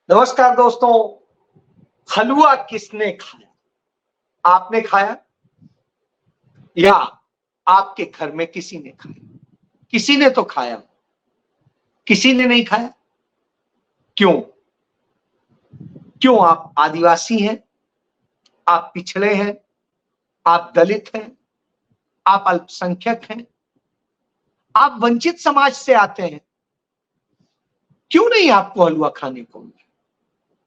नमस्कार दोस्तों। हलवा किसने खाया? आपने खाया या आपके घर में किसी ने खाया? किसी ने तो खाया, किसी ने नहीं खाया। क्यों? क्यों? आप आदिवासी हैं, आप पिछड़े हैं, आप दलित हैं, आप अल्पसंख्यक हैं, आप वंचित समाज से आते हैं। क्यों नहीं आपको हलवा खाने को मिला?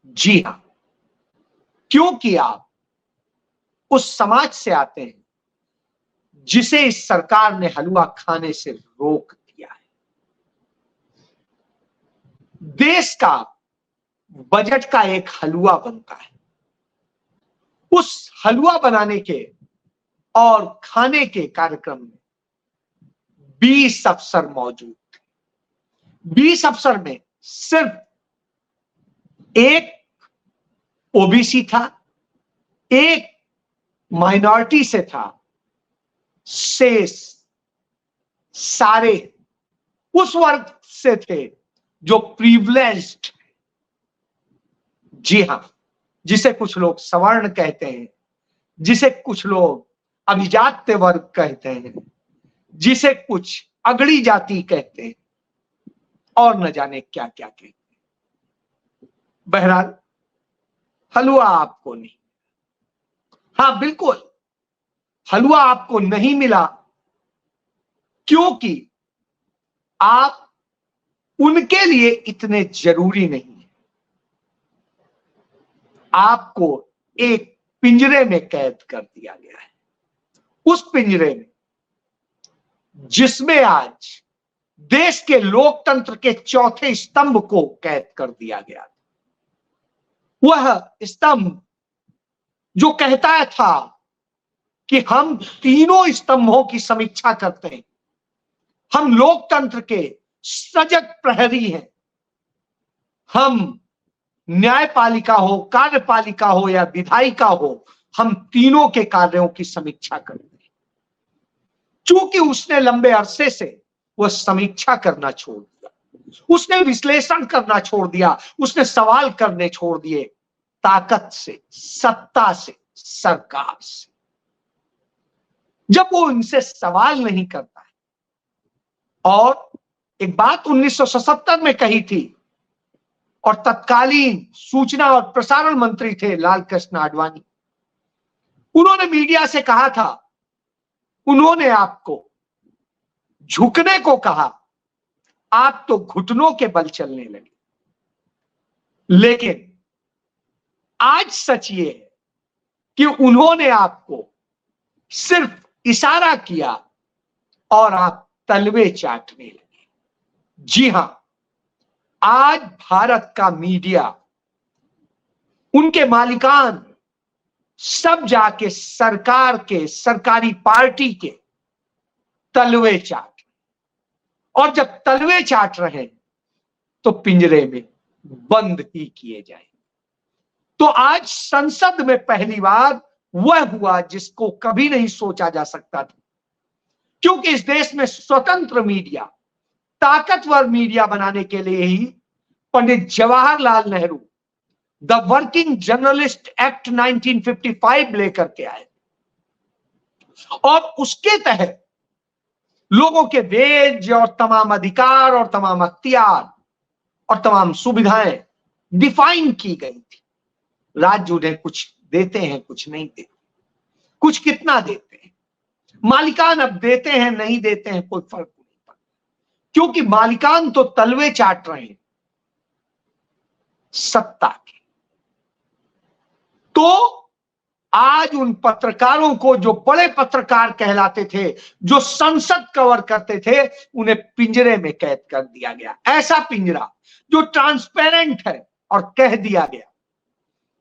जी हां, क्योंकि आप उस समाज से आते हैं जिसे इस सरकार ने हलवा खाने से रोक दिया है। देश का बजट का एक हलवा बनता है, उस हलवा बनाने के और खाने के कार्यक्रम में 20 अफसर मौजूद थे। 20 अफसर में सिर्फ एक ओबीसी था, एक माइनॉरिटी से था, शेष सारे उस वर्ग से थे जो प्रिविलेज्ड। जी हां, जिसे कुछ लोग सवर्ण कहते हैं, जिसे कुछ लोग अभिजात्य वर्ग कहते हैं, जिसे कुछ अगड़ी जाति कहते हैं और न जाने क्या क्या कहते हैं। बहरहाल हलवा आपको नहीं। हां बिल्कुल, हलवा आपको नहीं मिला क्योंकि आप उनके लिए इतने जरूरी नहीं है। आपको एक पिंजरे में कैद कर दिया गया है, उस पिंजरे में जिसमें आज देश के लोकतंत्र के चौथे स्तंभ को कैद कर दिया गया। वह स्तंभ जो कहता था कि हम तीनों स्तंभों की समीक्षा करते हैं, हम लोकतंत्र के सजग प्रहरी हैं, हम न्यायपालिका हो, कार्यपालिका हो या विधायिका हो, हम तीनों के कार्यों की समीक्षा करते हैं। चूंकि उसने लंबे अरसे से वह समीक्षा करना छोड़ दिया, उसने विश्लेषण करना छोड़ दिया, उसने सवाल करने छोड़ दिए ताकत से, सत्ता से, सरकार से। जब वो इनसे सवाल नहीं करता है, और एक बात 1977 में कही थी और तत्कालीन सूचना और प्रसारण मंत्री थे लाल कृष्ण आडवाणी, उन्होंने मीडिया से कहा था, उन्होंने आपको झुकने को कहा, आप तो घुटनों के बल चलने लगे। लेकिन आज सच ये है कि उन्होंने आपको सिर्फ इशारा किया और आप तलवे चाटने लगे। जी हां, आज भारत का मीडिया, उनके मालिकान सब जाके सरकार के, सरकारी पार्टी के तलवे चाट, और जब तलवे चाट रहे तो पिंजरे में बंद ही किए जाए। तो आज संसद में पहली बार वह हुआ जिसको कभी नहीं सोचा जा सकता था, क्योंकि इस देश में स्वतंत्र मीडिया, ताकतवर मीडिया बनाने के लिए ही Pandit Jawaharlal Nehru the working journalist act 1955 लेकर के आए, और उसके तहत लोगों के वेज और तमाम अधिकार और तमाम अख्तियार और तमाम सुविधाएं डिफाइन की गई थी। राज्य उन्हें कुछ देते हैं, कुछ नहीं देते, कुछ कितना देते हैं, मालिकान अब देते हैं नहीं देते हैं कोई फर्क नहीं पड़ता, क्योंकि मालिकान तो तलवे चाट रहे हैं सत्ता के। तो आज उन पत्रकारों को, जो बड़े पत्रकार कहलाते थे, जो संसद कवर करते थे, उन्हें पिंजरे में कैद कर दिया गया। ऐसा पिंजरा जो ट्रांसपेरेंट है, और कह दिया गया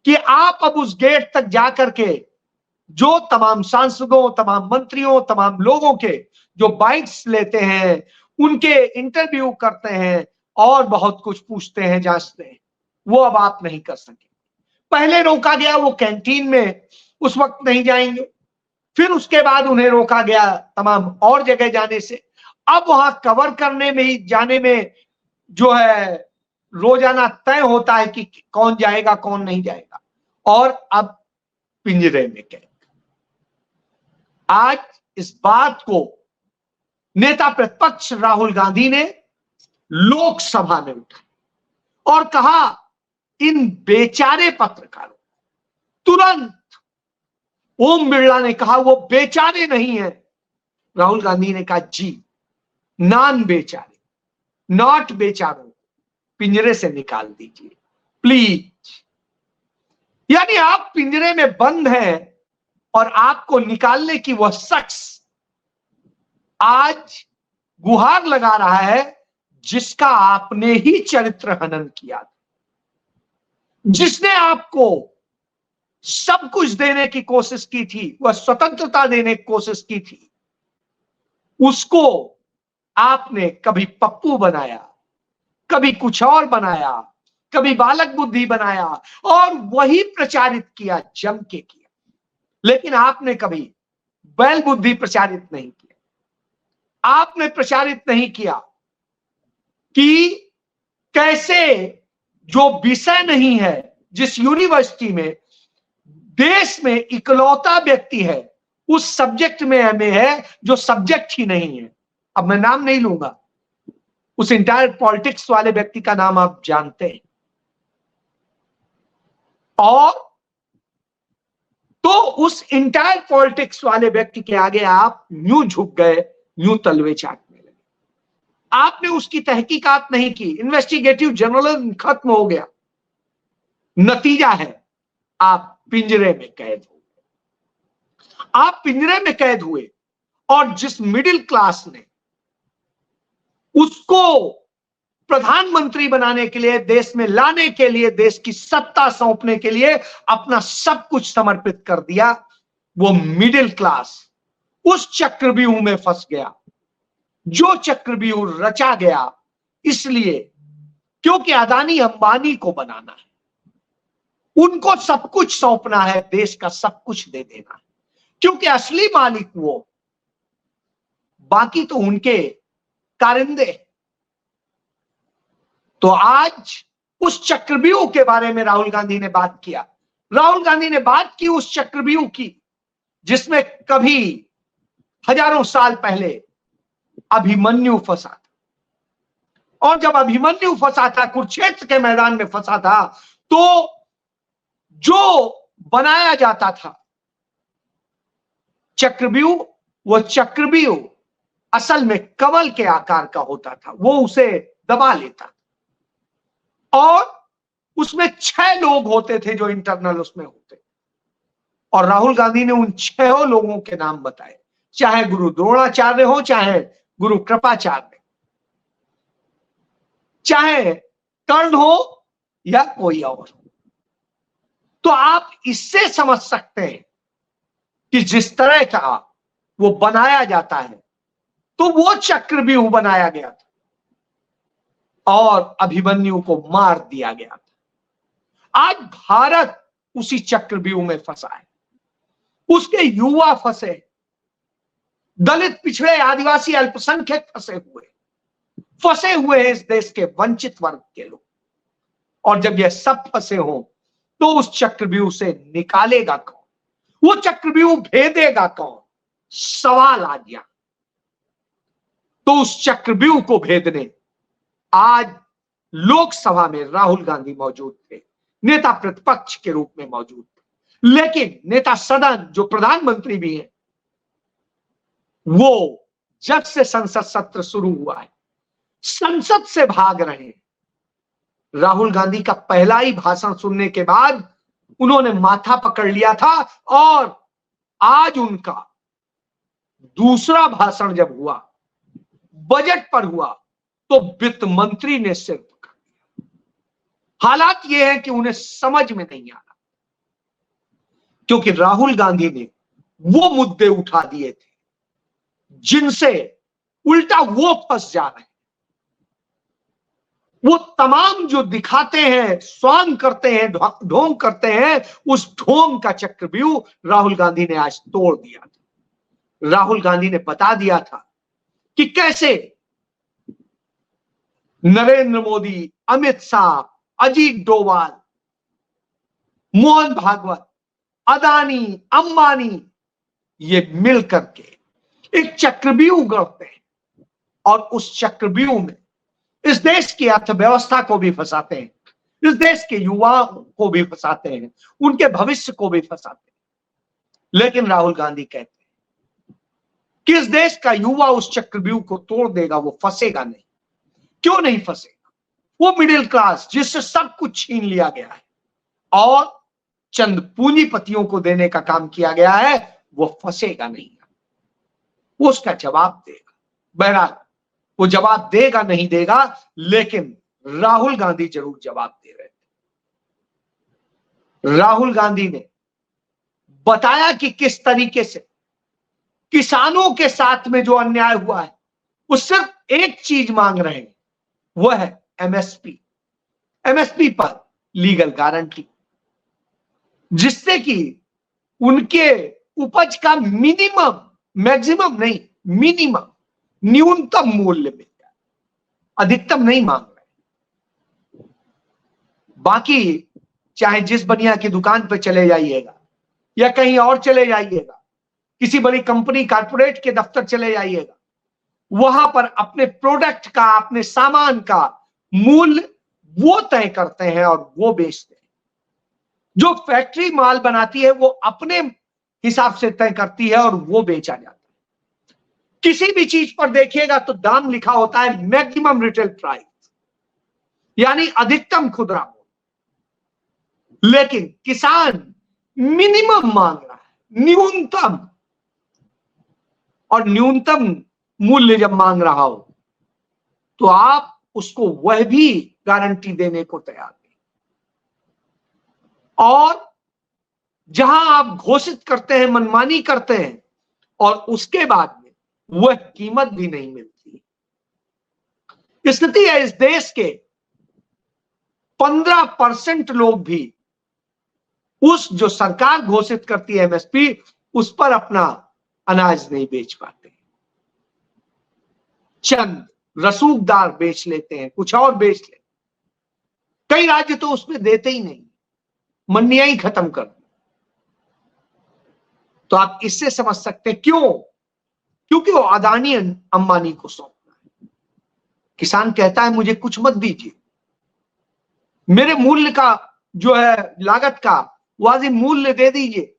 कि आप अब उस गेट तक जाकर के जो तमाम सांसदों, तमाम मंत्रियों, तमाम लोगों के जो बाइट्स लेते हैं, उनके इंटरव्यू करते हैं और बहुत कुछ पूछते हैं, जांचते हैं, वो अब आप नहीं कर सके। पहले रोका गया, वो कैंटीन में उस वक्त नहीं जाएंगे, फिर उसके बाद उन्हें रोका गया तमाम और जगह जाने से। अब वहां कवर करने में ही, जाने में जो है रोजाना तय होता है कि कौन जाएगा कौन नहीं जाएगा, और अब पिंजरे में कैद। आज इस बात को नेता प्रतिपक्ष राहुल गांधी ने लोकसभा में उठाया और कहा इन बेचारे पत्रकारों, तुरंत ओम बिरला ने कहा वो बेचारे नहीं है। राहुल गांधी ने कहा जी, नॉन बेचारे, नॉट बेचारों, पिंजरे से निकाल दीजिए प्लीज। यानी आप पिंजरे में बंद हैं और आपको निकालने की वह शख्स आज गुहार लगा रहा है जिसका आपने ही चरित्र हनन किया, जिसने आपको सब कुछ देने की कोशिश की थी, वह स्वतंत्रता देने की कोशिश की थी, उसको आपने कभी पप्पू बनाया, कभी कुछ और बनाया, कभी बालक बुद्धि बनाया और वही प्रचारित किया, जम के किया। लेकिन आपने कभी बैल बुद्धि प्रचारित नहीं किया। आपने प्रचारित नहीं किया कि कैसे जो विषय नहीं है, जिस यूनिवर्सिटी में देश में इकलौता व्यक्ति है उस सब्जेक्ट में एमए है जो सब्जेक्ट ही नहीं है। अब मैं नाम नहीं लूंगा, उस इंटायर पॉलिटिक्स वाले व्यक्ति का नाम आप जानते हैं। और तो उस इंटायर पॉलिटिक्स वाले व्यक्ति के आगे आप यूं झुक गए, यूं तलवे चाटने लगे। आपने उसकी तहकीकात नहीं की, इन्वेस्टिगेटिव जर्नलिज्म खत्म हो गया। नतीजा है आप पिंजरे में कैद हो गए। आप पिंजरे में कैद हुए और जिस मिडिल क्लास ने उसको प्रधानमंत्री बनाने के लिए, देश में लाने के लिए, देश की सत्ता सौंपने के लिए अपना सब कुछ समर्पित कर दिया, वो मिडिल क्लास उस चक्रव्यूह में फंस गया जो चक्रव्यूह रचा गया इसलिए क्योंकि अदानी अंबानी को बनाना है, उनको सब कुछ सौंपना है, देश का सब कुछ दे देना है, क्योंकि असली मालिक वो, बाकी तो उनके कारिंदे। तो आज उस चक्रव्यूह के बारे में राहुल गांधी ने बात किया। राहुल गांधी ने बात की उस चक्रव्यूह की जिसमें कभी हजारों साल पहले अभिमन्यु फंसा था, और जब अभिमन्यु फंसा था, कुरुक्षेत्र के मैदान में फंसा था, तो जो बनाया जाता था चक्रव्यूह, वो चक्रव्यूह असल में कमल के आकार का होता था, वो उसे दबा लेता और उसमें 6 लोग होते थे जो इंटरनल उसमें होते। और राहुल गांधी ने उन 6 लोगों के नाम बताए, चाहे गुरु द्रोणाचार्य हो, चाहे गुरु कृपाचार्य, चाहे कर्ण हो या कोई और हो। तो आप इससे समझ सकते हैं कि जिस तरह का वो बनाया जाता है, तो वो चक्रव्यूह बनाया गया था और अभिमन्यु को मार दिया गया था। आज भारत उसी चक्रव्यूह में फंसा है, उसके युवा फंसे, दलित, पिछड़े, आदिवासी, अल्पसंख्यक फंसे हुए हैं इस देश के वंचित वर्ग के लोग। और जब यह सब फंसे हो तो उस चक्रव्यूह से निकालेगा कौन, वो चक्रव्यूह भेदेगा कौन, सवाल आ गया। तो उस चक्रव्यूह को भेदने आज लोकसभा में राहुल गांधी मौजूद थे, नेता प्रतिपक्ष के रूप में मौजूद थे, लेकिन नेता सदन जो प्रधानमंत्री भी हैं, वो जब से संसद सत्र शुरू हुआ है संसद से भाग रहे हैं। राहुल गांधी का पहला ही भाषण सुनने के बाद उन्होंने माथा पकड़ लिया था और आज उनका दूसरा भाषण जब हुआ, बजट पर हुआ, तो वित्त मंत्री ने सिर पकड़ लिया। हालात यह है कि उन्हें समझ में नहीं आ रहा, क्योंकि राहुल गांधी ने वो मुद्दे उठा दिए थे जिनसे उल्टा वो फंस जा रहे हैं। वो तमाम जो दिखाते हैं, स्वांग करते हैं, ढोंग करते हैं, उस ढोंग का चक्रव्यूह राहुल गांधी ने आज तोड़ दिया था। राहुल गांधी ने बता दिया था कि कैसे नरेंद्र मोदी, अमित शाह, अजीत डोभाल, मोहन भागवत, अदानी, अंबानी, ये मिल करके एक चक्रव्यूह गढ़ते हैं और उस चक्रव्यूह में इस देश की अर्थव्यवस्था को भी फंसाते हैं, इस देश के युवाओं को भी फंसाते हैं, उनके भविष्य को भी फंसाते हैं। लेकिन राहुल गांधी कहते हैं कि इस देश का युवा उस चक्रव्यूह को तोड़ देगा, वो फंसेगा नहीं। क्यों नहीं फंसेगा? वो मिडिल क्लास जिससे सब कुछ छीन लिया गया है और चंद पूंजीपतियों को देने का काम किया गया है, वो फंसेगा नहीं, वो उसका जवाब देगा। बहरहाल वो जवाब देगा नहीं देगा, लेकिन राहुल गांधी जरूर जवाब दे रहे थे। राहुल गांधी ने बताया कि किस तरीके से किसानों के साथ में जो अन्याय हुआ है, वो सिर्फ एक चीज मांग रहे हैं, वह है एमएसपी। एमएसपी पर लीगल गारंटी, जिससे कि उनके उपज का मिनिमम, मैक्सिमम नहीं, मिनिमम, न्यूनतम मूल्य मिल जाए, अधिकतम नहीं मांग रहे। बाकी चाहे जिस बनिया की दुकान पर चले जाइएगा या कहीं और चले जाइएगा, किसी बड़ी कंपनी कारपोरेट के दफ्तर चले जाइएगा, वहां पर अपने प्रोडक्ट का, अपने सामान का मूल्य वो तय करते हैं और वो बेचते हैं। जो फैक्ट्री माल बनाती है वो अपने हिसाब से तय करती है और वो बेचा जाता है। किसी भी चीज पर देखिएगा तो दाम लिखा होता है मैक्सिमम रिटेल प्राइस, यानी अधिकतम खुदरा मूल्य, लेकिन किसान मिनिमम मांग रहा है, न्यूनतम। और न्यूनतम मूल्य जब मांग रहा हो तो आप उसको वह भी गारंटी देने को तैयार नहीं। और जहां आप घोषित करते हैं, मनमानी करते हैं और उसके बाद में वह कीमत भी नहीं मिलती। स्थिति है इस देश के 15% लोग भी उस जो सरकार घोषित करती है एमएसपी, उस पर अपना अनाज नहीं बेच पाते। चंद रसूखदार बेच लेते हैं, कुछ और बेच लेते हैं। कई राज्य तो उसमें देते ही नहीं, मंडियां ही खत्म कर दी। तो आप इससे समझ सकते हैं क्यों? क्योंकि वो अदानी अंबानी को सौंपना है। किसान कहता है मुझे कुछ मत दीजिए, मेरे मूल्य का जो है लागत का वाजिब मूल्य दे दीजिए,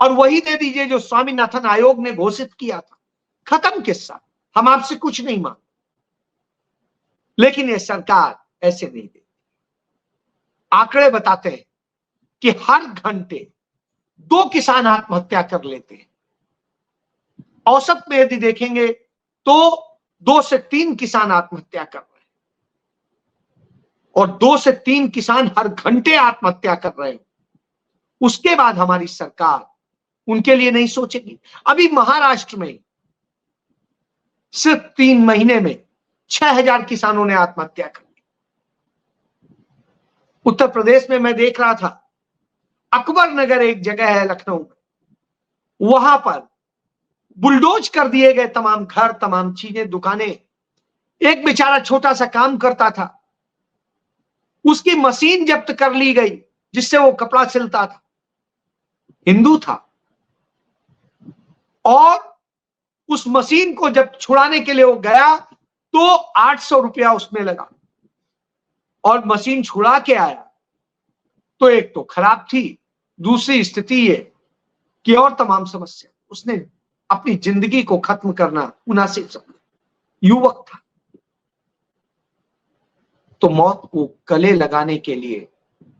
और वही दे दीजिए जो स्वामीनाथन आयोग ने घोषित किया था। खत्म किस्सा, हम आपसे कुछ नहीं मांगते। लेकिन ये सरकार ऐसे नहीं देती। आंकड़े बताते हैं कि हर घंटे 2 किसान आत्महत्या कर लेते हैं। औसत में यदि देखेंगे तो 2 से 3 किसान आत्महत्या कर रहे हैं, और 2 से 3 किसान हर घंटे आत्महत्या कर रहे हैं। उसके बाद हमारी सरकार उनके लिए नहीं सोचेगी। अभी महाराष्ट्र में सिर्फ 3 महीने में 6000 किसानों ने आत्महत्या कर ली। उत्तर प्रदेश में मैं देख रहा था, अकबर नगर एक जगह है लखनऊ में, वहां पर बुलडोज कर दिए गए तमाम घर, तमाम चीजें, दुकानें। एक बेचारा छोटा सा काम करता था, उसकी मशीन जब्त कर ली गई जिससे वो कपड़ा सिलता था, हिंदू था, और उस मशीन को जब छुड़ाने के लिए वो गया तो 800 रुपया उसमें लगा, और मशीन छुड़ा के आया तो एक तो खराब थी, दूसरी स्थिति ये कि और तमाम समस्या। उसने अपनी जिंदगी को खत्म करना मुनासिब समझा, युवक था। तो मौत को गले लगाने के लिए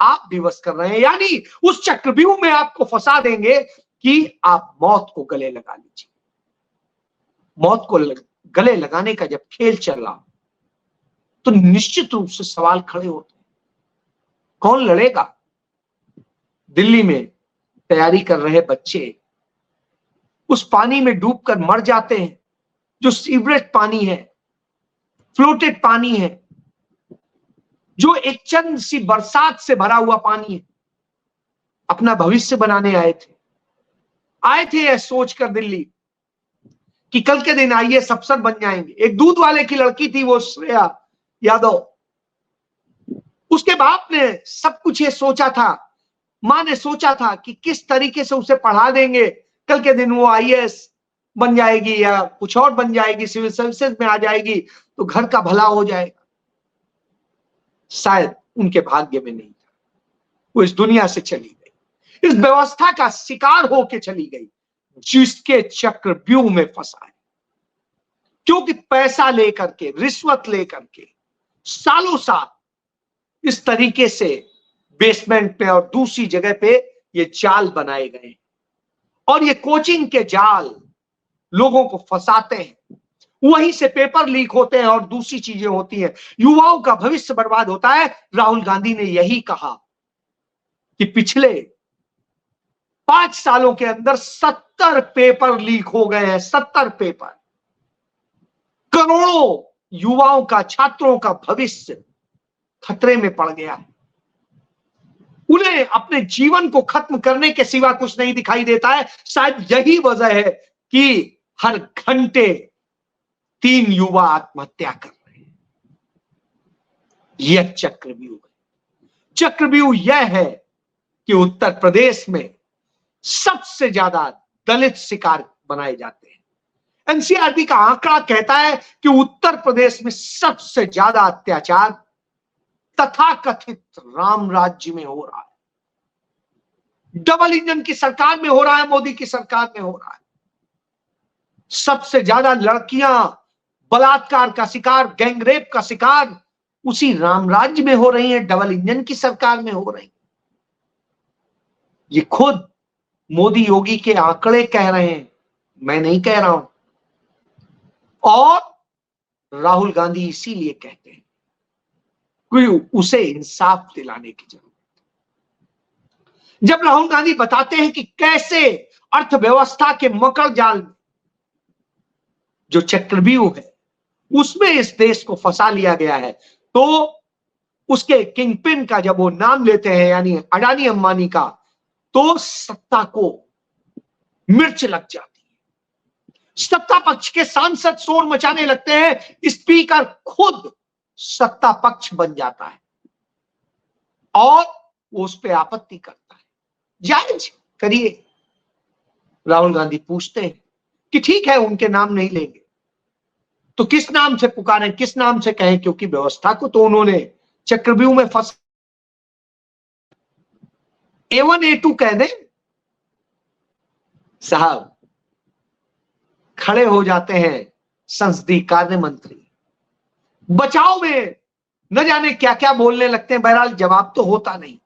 आप विवश कर रहे हैं, यानी उस चक्रव्यूह में आपको फंसा देंगे कि आप मौत को गले लगा लीजिए। मौत को गले लगाने का जब खेल चल रहा तो निश्चित रूप से सवाल खड़े होते हैं, कौन लड़ेगा? दिल्ली में तैयारी कर रहे बच्चे उस पानी में डूबकर मर जाते हैं, जो सीवरेज पानी है, फ्लोटेड पानी है, जो एक चंद सी बरसात से भरा हुआ पानी है। अपना भविष्य बनाने आए थे यह सोचकर दिल्ली कि कल के दिन आईएएस अफसर बन जाएंगे। एक दूध वाले की लड़की थी, वो श्रेया यादव, उसके बाप ने सब कुछ ये सोचा था, मां ने सोचा था कि किस तरीके से उसे पढ़ा देंगे, कल के दिन वो आईएएस बन जाएगी या कुछ और बन जाएगी, सिविल सर्विसेज में आ जाएगी तो घर का भला हो जाएगा। शायद उनके भाग्य में नहीं था, वो इस दुनिया से चली गई, इस व्यवस्था का शिकार होके चली गई जिसके चक्रव्यूह में फंसा है। क्योंकि पैसा लेकर के, रिश्वत लेकर के सालों साल इस तरीके से बेसमेंट पे और दूसरी जगह पे ये जाल बनाए गए और ये कोचिंग के जाल लोगों को फंसाते हैं, वहीं से पेपर लीक होते हैं और दूसरी चीजें होती हैं, युवाओं का भविष्य बर्बाद होता है। राहुल गांधी ने यही कहा कि पिछले 5 सालों के अंदर 70 पेपर लीक हो गए हैं, 70 पेपर। करोड़ों युवाओं का, छात्रों का भविष्य खतरे में पड़ गया है। उन्हें अपने जीवन को खत्म करने के सिवा कुछ नहीं दिखाई देता है। शायद यही वजह है कि हर घंटे 3 युवा आत्महत्या कर रहे हैं। यह चक्रव्यूह है। चक्रव्यूह यह है कि उत्तर प्रदेश में सबसे ज्यादा दलित शिकार बनाए जाते हैं। एनसीईआरटी का आंकड़ा कहता है कि उत्तर प्रदेश में सबसे ज्यादा अत्याचार तथाकथित राम राज्य में हो रहा है। डबल इंजन की सरकार में हो रहा है, मोदी की सरकार में हो रहा है। सबसे ज्यादा लड़कियां बलात्कार का शिकार, गैंगरेप का शिकार उसी राम राज्य में हो रही हैं, डबल इंजन की सरकार में हो रही। ये खुद मोदी योगी के आंकड़े कह रहे हैं, मैं नहीं कह रहा हूं। और राहुल गांधी इसीलिए कहते हैं कि उसे इंसाफ दिलाने की जरूरत है। जब राहुल गांधी बताते हैं कि कैसे अर्थव्यवस्था के मकर जाल में जो चक्रव्यूह है उसमें इस देश को फंसा लिया गया है, तो उसके किंगपिन का जब वो नाम लेते हैं, यानी अडानी अंबानी का, तो सत्ता को मिर्च लग जाती है। सत्ता पक्ष के सांसद शोर मचाने लगते हैं, स्पीकर खुद सत्ता पक्ष बन जाता है और वो उस पर आपत्ति करता है। जायज करिए। राहुल गांधी पूछते हैं कि ठीक है, उनके नाम नहीं लेंगे तो किस नाम से पुकारें, किस नाम से कहें, क्योंकि व्यवस्था को तो उन्होंने चक्रव्यूह में फंस A1 A2 कह दें। साहब खड़े हो जाते हैं संसदीय कार्य मंत्री, बचाव में न जाने क्या क्या बोलने लगते हैं, बहरहाल जवाब तो होता नहीं।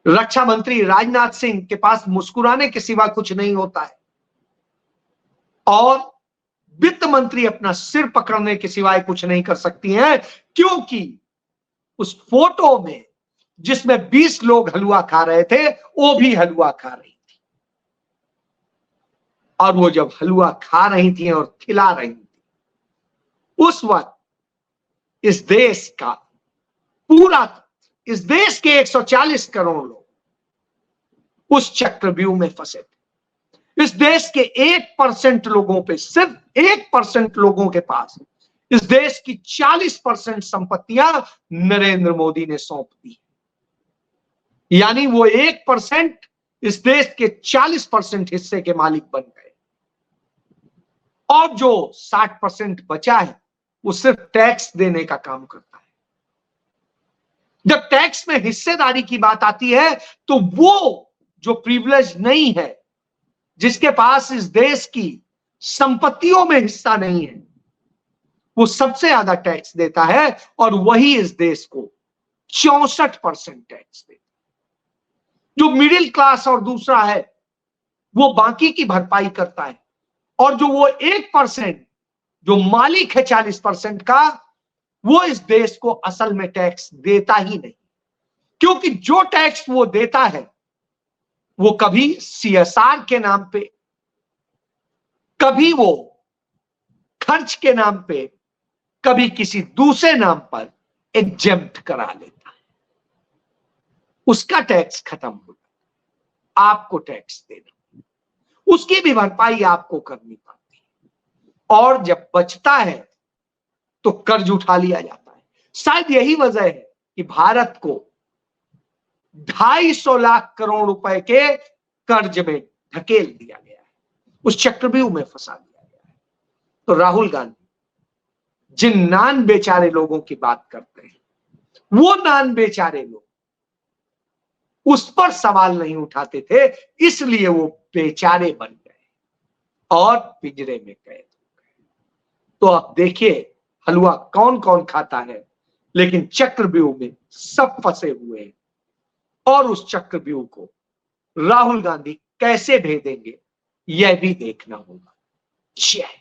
रक्षा मंत्री राजनाथ सिंह के पास मुस्कुराने के सिवा कुछ नहीं होता है और वित्त मंत्री अपना सिर पकड़ने के सिवाय कुछ नहीं कर सकती हैं, क्योंकि उस फोटो में जिसमें 20 लोग हलवा खा रहे थे, वो भी हलवा खा रही थी। और वो जब हलवा खा रही थी और खिला रही थी, उस वक्त इस देश का पूरा, इस देश के 140 करोड़ लोग उस चक्रव्यूह में फंसे थे। इस देश के 1% लोगों पे, सिर्फ 1% लोगों के पास इस देश की 40% संपत्तियां नरेंद्र मोदी ने सौंप दी। यानी वो 1% इस देश के 40% हिस्से के मालिक बन गए और जो 60% बचा है वो सिर्फ टैक्स देने का काम करता है। जब टैक्स में हिस्सेदारी की बात आती है तो वो जो प्रिविलेज नहीं है, जिसके पास इस देश की संपत्तियों में हिस्सा नहीं है, वो सबसे ज्यादा टैक्स देता है और वही इस देश को 64% टैक्स देता है। जो मिडिल क्लास और दूसरा है वो बाकी की भरपाई करता है और जो वो 1% जो मालिक है 40% का, वो इस देश को असल में टैक्स देता ही नहीं, क्योंकि जो टैक्स वो देता है वो कभी CSR के नाम पे, कभी वो खर्च के नाम पे, कभी किसी दूसरे नाम पर एग्जेम्प्ट करा लेता है। उसका टैक्स खत्म हो जाता है, आपको टैक्स देना। उसकी भी भरपाई आपको करनी पड़ती है। और जब बचता है तो कर्ज उठा लिया जाता है। शायद यही वजह है कि भारत को 250 लाख करोड़ रुपए के कर्ज में धकेल दिया गया है, उस चक्रव्यूह में फंसा दिया गया है। तो राहुल गांधी जिन नान बेचारे लोगों की बात करते हैं, वो नान बेचारे लोग उस पर सवाल नहीं उठाते थे, इसलिए वो बेचारे बन गए और पिंजरे में कैद हो गए। तो आप देखिए हलवा कौन कौन खाता है, लेकिन चक्रव्यूह में सब फंसे हुए हैं और उस चक्रव्यूह को राहुल गांधी कैसे भेदेंगे यह भी देखना होगा। जय